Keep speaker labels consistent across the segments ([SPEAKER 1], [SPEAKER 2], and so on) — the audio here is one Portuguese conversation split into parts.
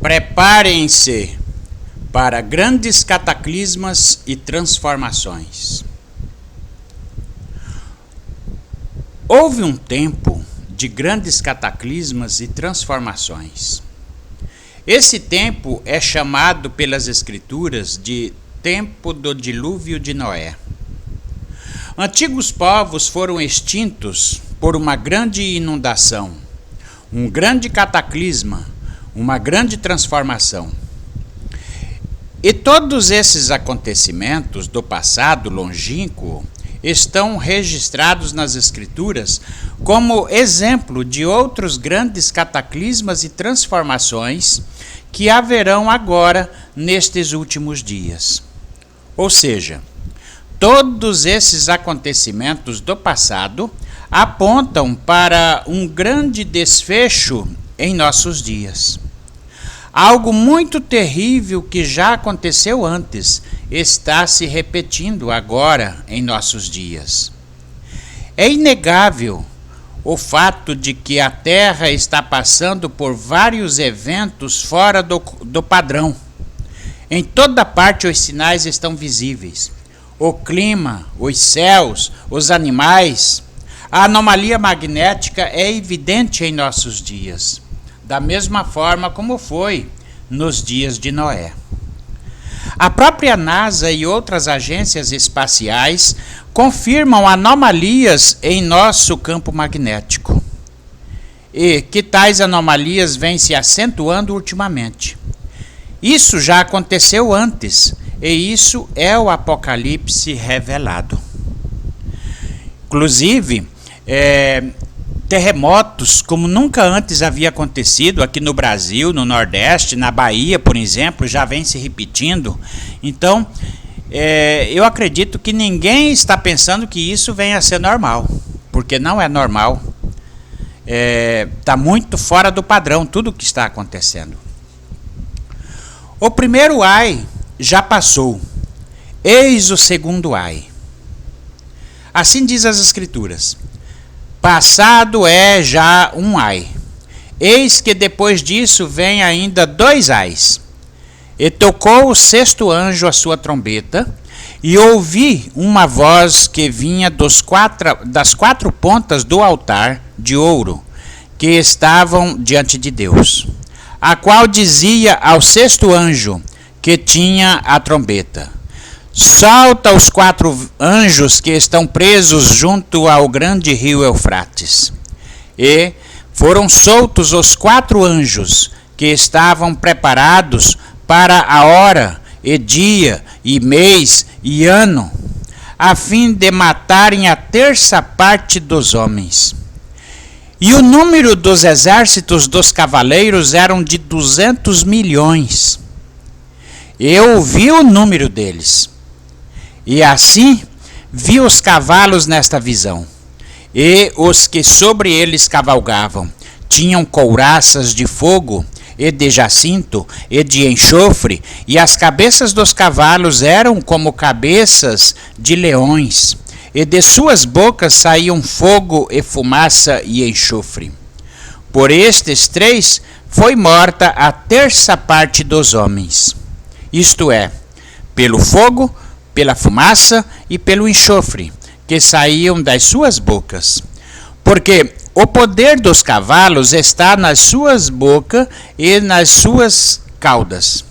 [SPEAKER 1] Preparem-se para grandes cataclismas e transformações. Houve um tempo de grandes cataclismas e transformações. Esse tempo é chamado pelas Escrituras de tempo do dilúvio de Noé. Antigos povos foram extintos por uma grande inundação, um grande cataclisma, uma grande transformação. E todos esses acontecimentos do passado longínquo estão registrados nas Escrituras como exemplo de outros grandes cataclismas e transformações que haverão agora nestes últimos dias. Ou seja, todos esses acontecimentos do passado apontam para um grande desfecho em nossos dias. Algo muito terrível que já aconteceu antes está se repetindo agora em nossos dias. É inegável o fato de que a Terra está passando por vários eventos fora do padrão. Em toda parte os sinais estão visíveis. O clima, os céus, os animais, a anomalia magnética é evidente em nossos dias, da mesma forma como foi nos dias de Noé. A própria NASA e outras agências espaciais confirmam anomalias em nosso campo magnético, e que tais anomalias vêm se acentuando ultimamente. Isso já aconteceu antes, e isso é o Apocalipse revelado. Inclusive, terremotos como nunca antes havia acontecido aqui no Brasil, no Nordeste, na Bahia, por exemplo, já vem se repetindo. Então, eu acredito que ninguém está pensando que isso venha a ser normal, porque não é normal. Está muito fora do padrão tudo o que está acontecendo. O primeiro ai já passou, eis o segundo ai. Assim diz as Escrituras: passado é já um ai. Eis que depois disso vem ainda 2 ais. E tocou o 6º anjo a sua trombeta, e ouvi uma voz que vinha das 4 pontas do altar de ouro que estavam diante de Deus, a qual dizia ao 6º anjo que tinha a trombeta: solta os 4 anjos que estão presos junto ao grande rio Eufrates. E foram soltos os 4 anjos que estavam preparados para a hora, e dia, e mês, e ano, a fim de matarem a 1/3 parte dos homens. E o número dos exércitos dos cavaleiros eram de 200 milhões. Eu vi o número deles. E assim vi os cavalos nesta visão, e os que sobre eles cavalgavam tinham couraças de fogo, e de jacinto, e de enxofre, e as cabeças dos cavalos eram como cabeças de leões, e de suas bocas saíam fogo e fumaça e enxofre. Por estes 3 foi morta a 1/3 parte dos homens, isto é, pelo fogo, pela fumaça e pelo enxofre, que saíam das suas bocas. Porque o poder dos cavalos está nas suas bocas e nas suas caudas.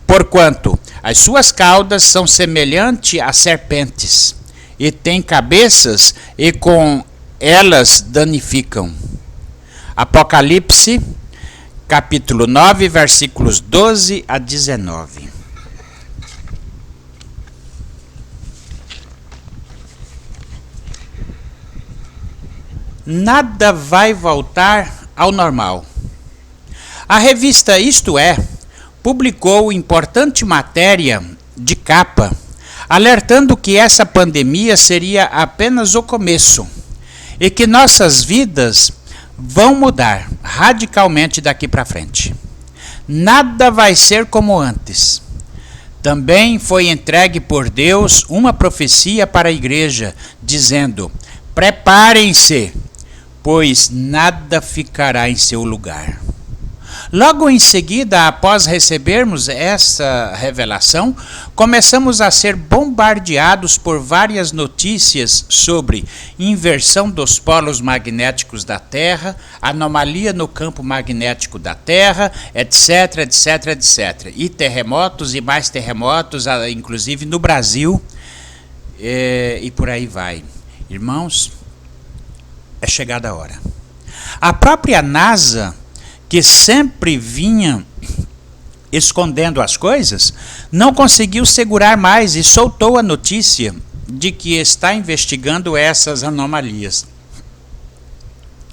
[SPEAKER 1] Porquanto as suas caudas são semelhantes a serpentes, e têm cabeças, e com elas danificam. Apocalipse, capítulo 9, versículos 12 a 19. Nada vai voltar ao normal. A revista Isto É publicou importante matéria de capa, alertando que essa pandemia seria apenas o começo e que nossas vidas vão mudar radicalmente daqui para frente. Nada vai ser como antes. Também foi entregue por Deus uma profecia para a igreja, dizendo: preparem-se, pois nada ficará em seu lugar. Logo em seguida, após recebermos essa revelação, começamos a ser bombardeados por várias notícias sobre inversão dos polos magnéticos da Terra, anomalia no campo magnético da Terra, etc, etc, etc. E terremotos e mais terremotos, inclusive no Brasil, e por aí vai. Irmãos, é chegada a hora. A própria NASA, que sempre vinha escondendo as coisas, não conseguiu segurar mais e soltou a notícia de que está investigando essas anomalias.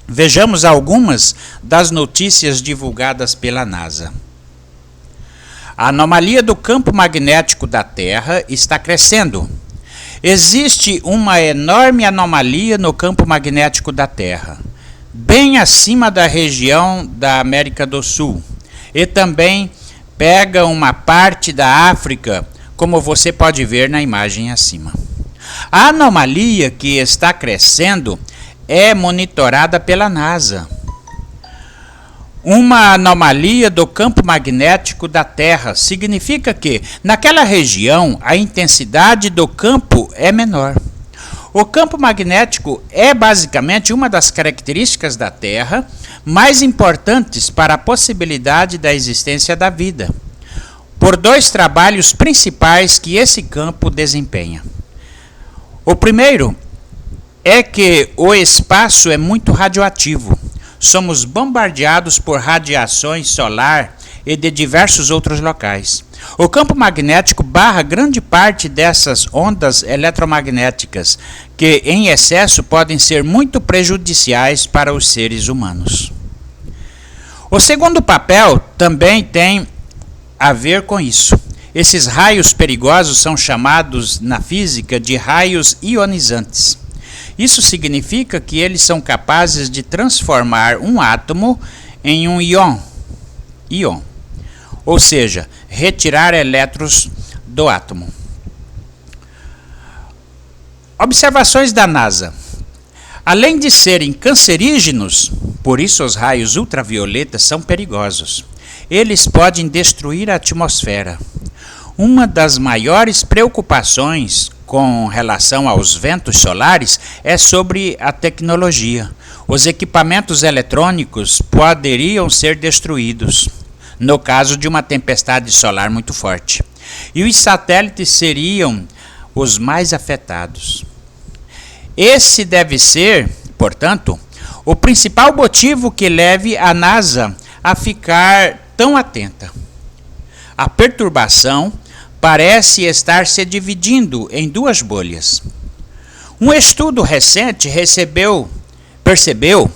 [SPEAKER 1] Vejamos algumas das notícias divulgadas pela NASA. A anomalia do campo magnético da Terra está crescendo. Existe uma enorme anomalia no campo magnético da Terra, bem acima da região da América do Sul, e também pega uma parte da África, como você pode ver na imagem acima. A anomalia que está crescendo é monitorada pela NASA. Uma anomalia do campo magnético da Terra significa que, naquela região, a intensidade do campo é menor. O campo magnético é basicamente uma das características da Terra mais importantes para a possibilidade da existência da vida, por dois trabalhos principais que esse campo desempenha. O primeiro é que o espaço é muito radioativo. Somos bombardeados por radiações solar e de diversos outros locais. O campo magnético barra grande parte dessas ondas eletromagnéticas, que em excesso podem ser muito prejudiciais para os seres humanos. O segundo papel também tem a ver com isso. Esses raios perigosos são chamados na física de raios ionizantes. Isso significa que eles são capazes de transformar um átomo em um íon, ou seja, retirar elétrons do átomo. Observações da NASA. Além de serem cancerígenos, por isso os raios ultravioletas são perigosos. Eles podem destruir a atmosfera. Uma das maiores preocupações com relação aos ventos solares é sobre a tecnologia. Os equipamentos eletrônicos poderiam ser destruídos no caso de uma tempestade solar muito forte. E os satélites seriam os mais afetados. Esse deve ser, portanto, o principal motivo que leve a NASA a ficar tão atenta. A perturbação parece estar se dividindo em duas bolhas. Um estudo recente percebeu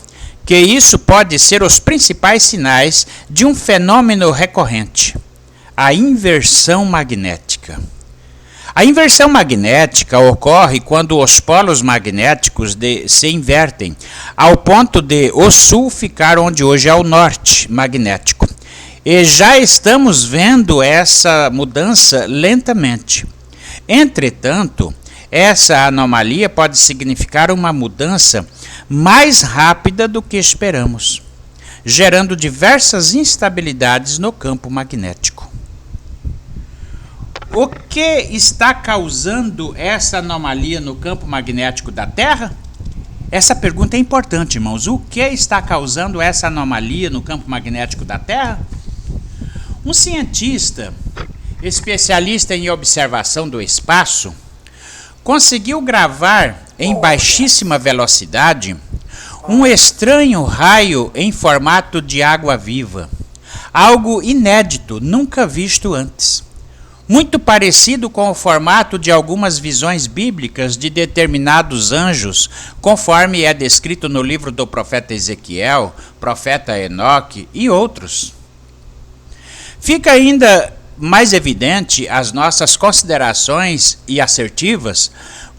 [SPEAKER 1] que isso pode ser os principais sinais de um fenômeno recorrente, a inversão magnética. A inversão magnética ocorre quando os polos magnéticos se invertem, ao ponto de o sul ficar onde hoje é o norte magnético. E já estamos vendo essa mudança lentamente. Entretanto, essa anomalia pode significar uma mudança mais rápida do que esperamos, gerando diversas instabilidades no campo magnético. O que está causando essa anomalia no campo magnético da Terra? Essa pergunta é importante, irmãos. O que está causando essa anomalia no campo magnético da Terra? Um cientista, especialista em observação do espaço, conseguiu gravar em baixíssima velocidade um estranho raio em formato de água viva, algo inédito, nunca visto antes. Muito parecido com o formato de algumas visões bíblicas de determinados anjos, conforme é descrito no livro do profeta Ezequiel, profeta Enoque e outros. Fica ainda mais evidente as nossas considerações e assertivas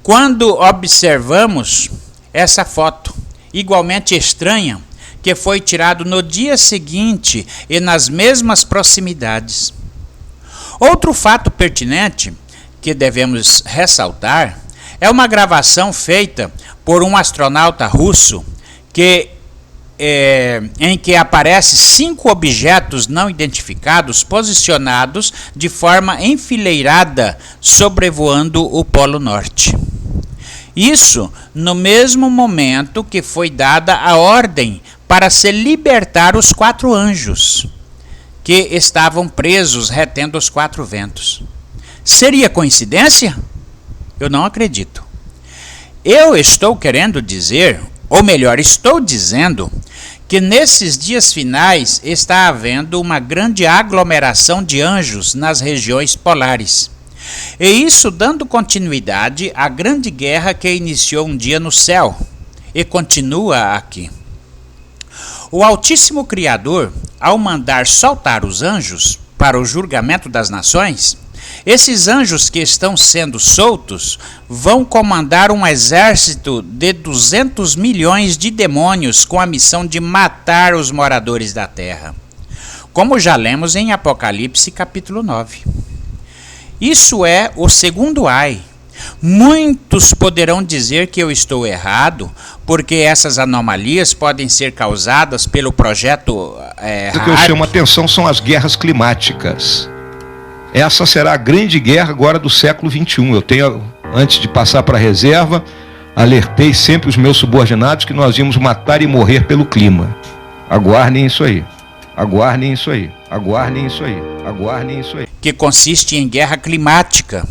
[SPEAKER 1] quando observamos essa foto, igualmente estranha, que foi tirada no dia seguinte e nas mesmas proximidades. Outro fato pertinente que devemos ressaltar é uma gravação feita por um astronauta russo que em que aparecem 5 objetos não identificados posicionados de forma enfileirada sobrevoando o Polo Norte. Isso no mesmo momento que foi dada a ordem para se libertar os 4 anjos que estavam presos retendo os 4 ventos. Seria coincidência? Eu não acredito. Eu estou querendo dizer, ou melhor, estou dizendo, que nesses dias finais está havendo uma grande aglomeração de anjos nas regiões polares. E isso dando continuidade à grande guerra que iniciou um dia no céu e continua aqui. O Altíssimo Criador, ao mandar soltar os anjos para o julgamento das nações, esses anjos que estão sendo soltos vão comandar um exército de 200 milhões de demônios com a missão de matar os moradores da terra, como já lemos em Apocalipse capítulo 9. Isso é o segundo ai. Muitos poderão dizer que eu estou errado, porque essas anomalias podem ser causadas pelo projeto
[SPEAKER 2] O que eu chamo a atenção são as guerras climáticas. Essa será a grande guerra agora do século XXI. Eu tenho, antes de passar para a reserva, alertei sempre os meus subordinados que nós íamos matar e morrer pelo clima. Aguardem isso aí. Aguardem isso aí. Aguardem isso aí. Aguardem isso aí.
[SPEAKER 1] Que consiste em guerra climática,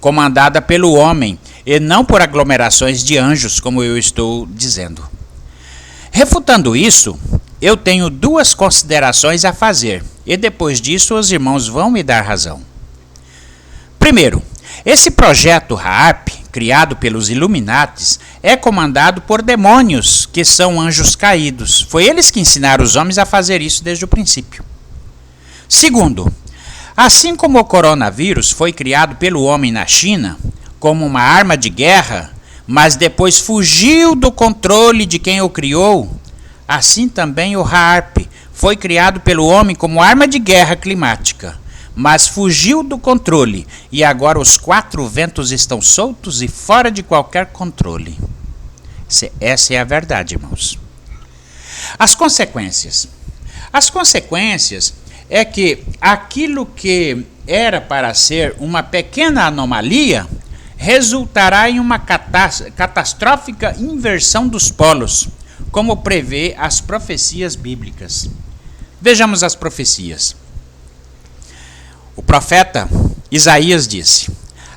[SPEAKER 1] comandada pelo homem, e não por aglomerações de anjos, como eu estou dizendo. Refutando isso, eu tenho 2 considerações a fazer, e depois disso os irmãos vão me dar razão. Primeiro, esse projeto HAARP, criado pelos Illuminatis, é comandado por demônios, que são anjos caídos. Foi eles que ensinaram os homens a fazer isso desde o princípio. Segundo, assim como o coronavírus foi criado pelo homem na China como uma arma de guerra, mas depois fugiu do controle de quem o criou, assim também o HAARP foi criado pelo homem como arma de guerra climática, mas fugiu do controle e agora os 4 ventos estão soltos e fora de qualquer controle. Essa é a verdade, irmãos. As consequências. As consequências é que aquilo que era para ser uma pequena anomalia resultará em uma catastrófica inversão dos polos, como prevê as profecias bíblicas. Vejamos as profecias. O profeta Isaías disse: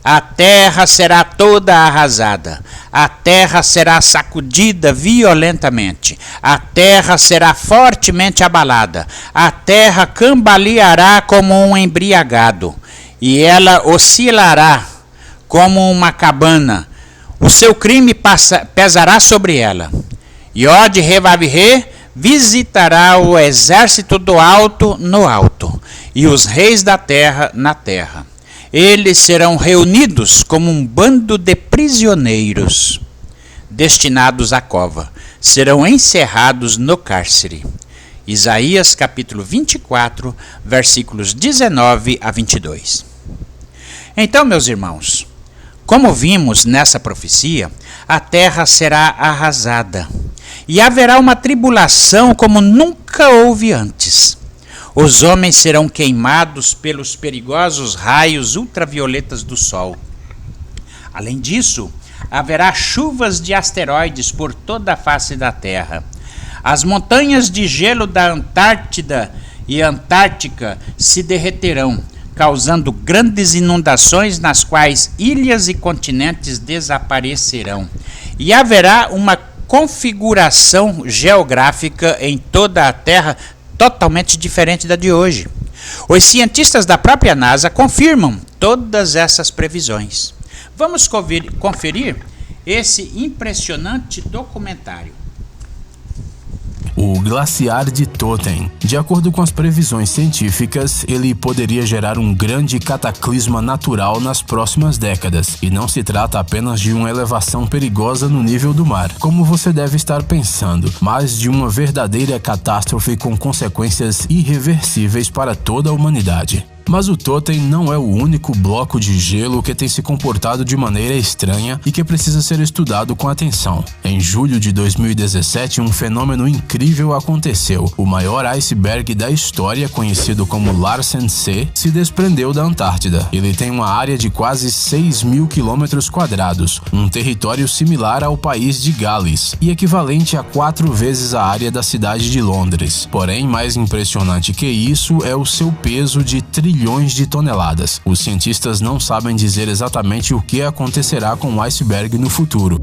[SPEAKER 1] a terra será toda arrasada, a terra será sacudida violentamente, a terra será fortemente abalada, a terra cambaleará como um embriagado, e ela oscilará como uma cabana, o seu crime pesará sobre ela. Yod Revavhe visitará o exército do alto no alto, e os reis da terra na terra. Eles serão reunidos como um bando de prisioneiros, destinados à cova. Serão encerrados no cárcere. Isaías capítulo 24, versículos 19 a 22. Então, meus irmãos, como vimos nessa profecia, a terra será arrasada, e haverá uma tribulação como nunca houve antes. Os homens serão queimados pelos perigosos raios ultravioletas do sol. Além disso, haverá chuvas de asteroides por toda a face da Terra. As montanhas de gelo da Antártida e Antártica se derreterão, causando grandes inundações nas quais ilhas e continentes desaparecerão. E haverá uma configuração geográfica em toda a Terra totalmente diferente da de hoje. Os cientistas da própria NASA confirmam todas essas previsões. Vamos conferir esse impressionante documentário.
[SPEAKER 3] O glaciar de Totem. De acordo com as previsões científicas, ele poderia gerar um grande cataclisma natural nas próximas décadas. E não se trata apenas de uma elevação perigosa no nível do mar, como você deve estar pensando, mas de uma verdadeira catástrofe com consequências irreversíveis para toda a humanidade. Mas o Totem não é o único bloco de gelo que tem se comportado de maneira estranha e que precisa ser estudado com atenção. Em julho de 2017, um fenômeno incrível aconteceu. O maior iceberg da história, conhecido como Larsen C, se desprendeu da Antártida. Ele tem uma área de quase 6.000 km², um território similar ao país de Gales e equivalente a 4 vezes a área da cidade de Londres. Porém, mais impressionante que isso é o seu peso de trilhões de toneladas. Os cientistas não sabem dizer exatamente o que acontecerá com o iceberg no futuro.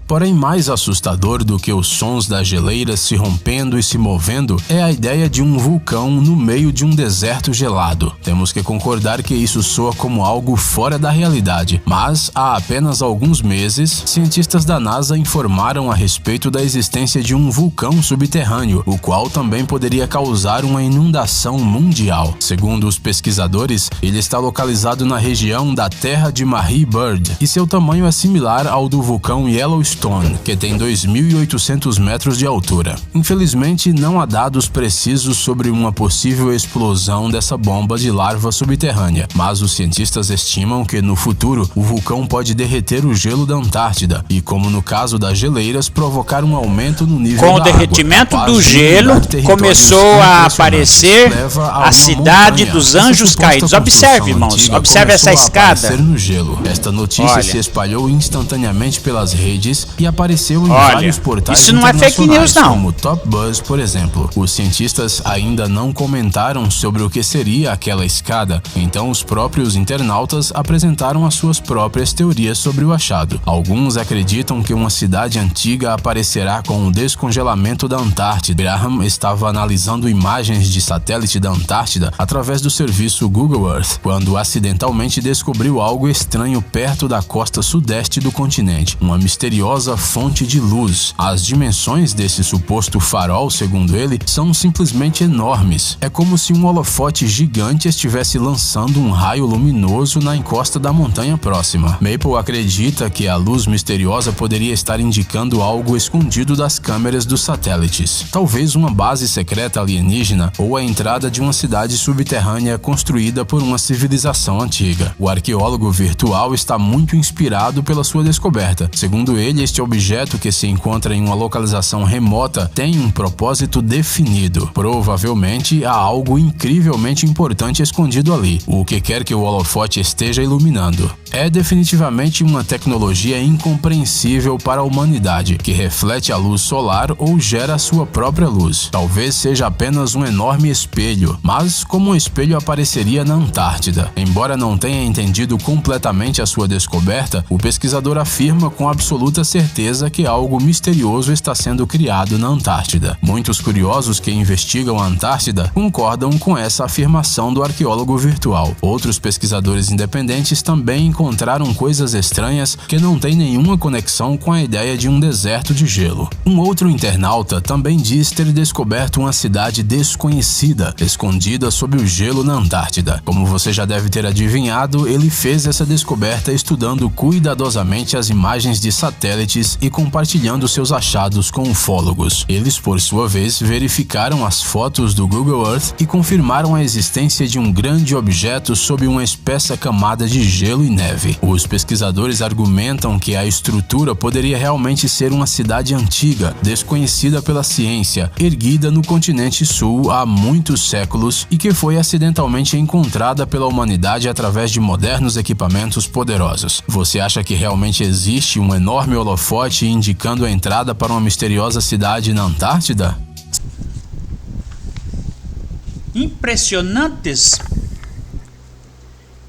[SPEAKER 3] Porém, mais assustador do que os sons das geleiras se rompendo e se movendo é a ideia de um vulcão no meio de um deserto gelado. Temos que concordar que isso soa como algo fora da realidade, mas há apenas alguns meses, cientistas da NASA informaram a respeito da existência de um vulcão subterrâneo, o qual também poderia causar uma inundação mundial. Segundo os pesquisadores, ele está localizado na região da Terra de Marie Byrd e seu tamanho é similar ao do vulcão Yellowstone, que tem 2.800 metros de altura. Infelizmente, não há dados precisos sobre uma possível explosão dessa bomba de lava subterrânea, mas os cientistas estimam que, no futuro, o vulcão pode derreter o gelo da Antártida e, como no caso das geleiras, provocar um aumento no nível da água.
[SPEAKER 1] Com o derretimento do gelo, começou a aparecer a cidade dos Anjos Caídos. Observe, irmãos, observe essa escada.
[SPEAKER 3] No gelo. Esta notícia se espalhou instantaneamente pelas redes e apareceu em vários portais
[SPEAKER 1] isso não é fake news, não.
[SPEAKER 3] Como Top Buzz, por exemplo. Os cientistas ainda não comentaram sobre o que seria aquela escada, então os próprios internautas apresentaram as suas próprias teorias sobre o achado. Alguns acreditam que uma cidade antiga aparecerá com o descongelamento da Antártida. Graham estava analisando imagens de satélite da Antártida através do serviço Google Earth, quando acidentalmente descobriu algo estranho perto da costa sudeste do continente, uma misteriosa fonte de luz. As dimensões desse suposto farol, segundo ele, são simplesmente enormes. É como se um holofote gigante estivesse lançando um raio luminoso na encosta da montanha próxima. Maple acredita que a luz misteriosa poderia estar indicando algo escondido das câmeras dos satélites. Talvez uma base secreta alienígena ou a entrada de uma cidade subterrânea construída por uma civilização antiga. O arqueólogo virtual está muito inspirado pela sua descoberta. Segundo ele, este objeto, que se encontra em uma localização remota, tem um propósito definido. Provavelmente há algo incrivelmente importante escondido ali, o que quer que o holofote esteja iluminando. É definitivamente uma tecnologia incompreensível para a humanidade, que reflete a luz solar ou gera a sua própria luz. Talvez seja apenas um enorme espelho, mas como um espelho apareceria na Antártida? Embora não tenha entendido completamente a sua descoberta, o pesquisador afirma com absoluta certeza que algo misterioso está sendo criado na Antártida. Muitos curiosos que investigam a Antártida concordam com essa afirmação do arqueólogo virtual. Outros pesquisadores independentes também encontraram coisas estranhas que não têm nenhuma conexão com a ideia de um deserto de gelo. Um outro internauta também diz ter descoberto uma cidade desconhecida, escondida sob o gelo na Antártida. Como você já deve ter adivinhado, ele fez essa descoberta estudando cuidadosamente as imagens de satélites e compartilhando seus achados com ufólogos. Eles, por sua vez, verificaram as fotos do Google Earth e confirmaram a existência de um grande objeto sob uma espessa camada de gelo e neve. Os pesquisadores argumentam que a estrutura poderia realmente ser uma cidade antiga, desconhecida pela ciência, erguida no continente sul há muitos séculos e que foi acidentalmente encontrada pela humanidade através de modernos equipamentos poderosos. Você acha que realmente existe um enorme holofote indicando a entrada para uma misteriosa cidade na Antártida?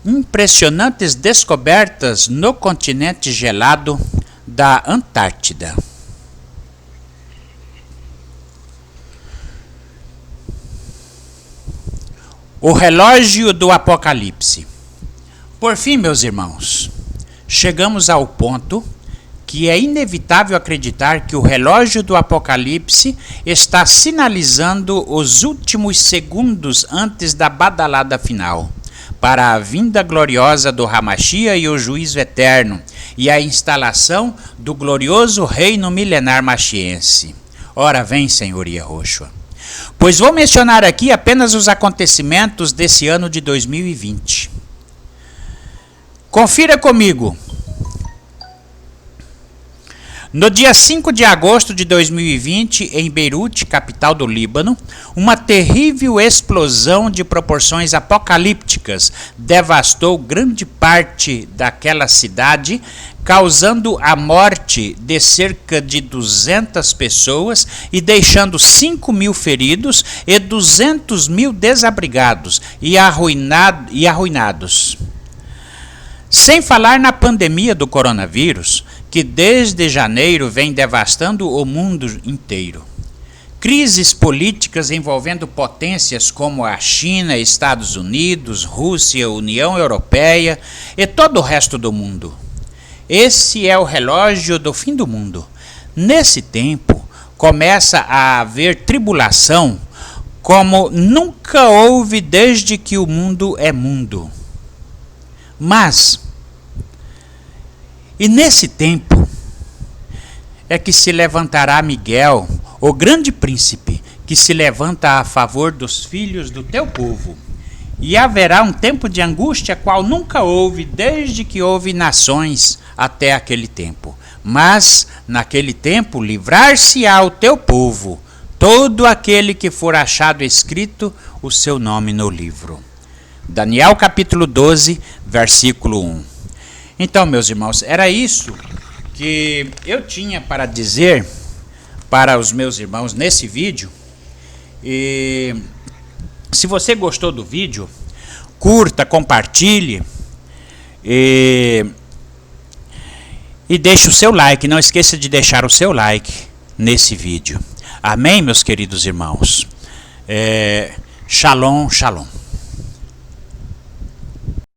[SPEAKER 1] Impressionantes descobertas no continente gelado da Antártida. O relógio do Apocalipse. Por fim, meus irmãos, chegamos ao ponto que é inevitável acreditar que o relógio do Apocalipse está sinalizando os últimos segundos antes da badalada final, para a vinda gloriosa do Hamashia e o juízo eterno, e a instalação do glorioso reino milenar machiense. Ora vem, Senhor Yahushua. pois vou mencionar aqui apenas os acontecimentos desse ano de 2020. Confira comigo. No dia 5 de agosto de 2020, em Beirute, capital do Líbano, uma terrível explosão de proporções apocalípticas devastou grande parte daquela cidade, causando a morte de cerca de 200 pessoas e deixando 5.000 feridos e 200.000 desabrigados e arruinados. Sem falar na pandemia do coronavírus, que desde janeiro vem devastando o mundo inteiro. Crises políticas envolvendo potências como a China, Estados Unidos, Rússia, União Europeia e todo o resto do mundo. Esse é o relógio do fim do mundo. Nesse tempo, começa a haver tribulação como nunca houve desde que o mundo é mundo. E nesse tempo é que se levantará Miguel, o grande príncipe, que se levanta a favor dos filhos do teu povo. E haverá um tempo de angústia qual nunca houve desde que houve nações até aquele tempo. Mas naquele tempo livrar-se-á o teu povo, todo aquele que for achado escrito o seu nome no livro. Daniel capítulo 12, versículo 1. Então, meus irmãos, era isso que eu tinha para dizer para os meus irmãos nesse vídeo. E se você gostou do vídeo, curta, compartilhe e deixe o seu like. Não esqueça de deixar o seu like nesse vídeo. Amém, meus queridos irmãos? Shalom, shalom.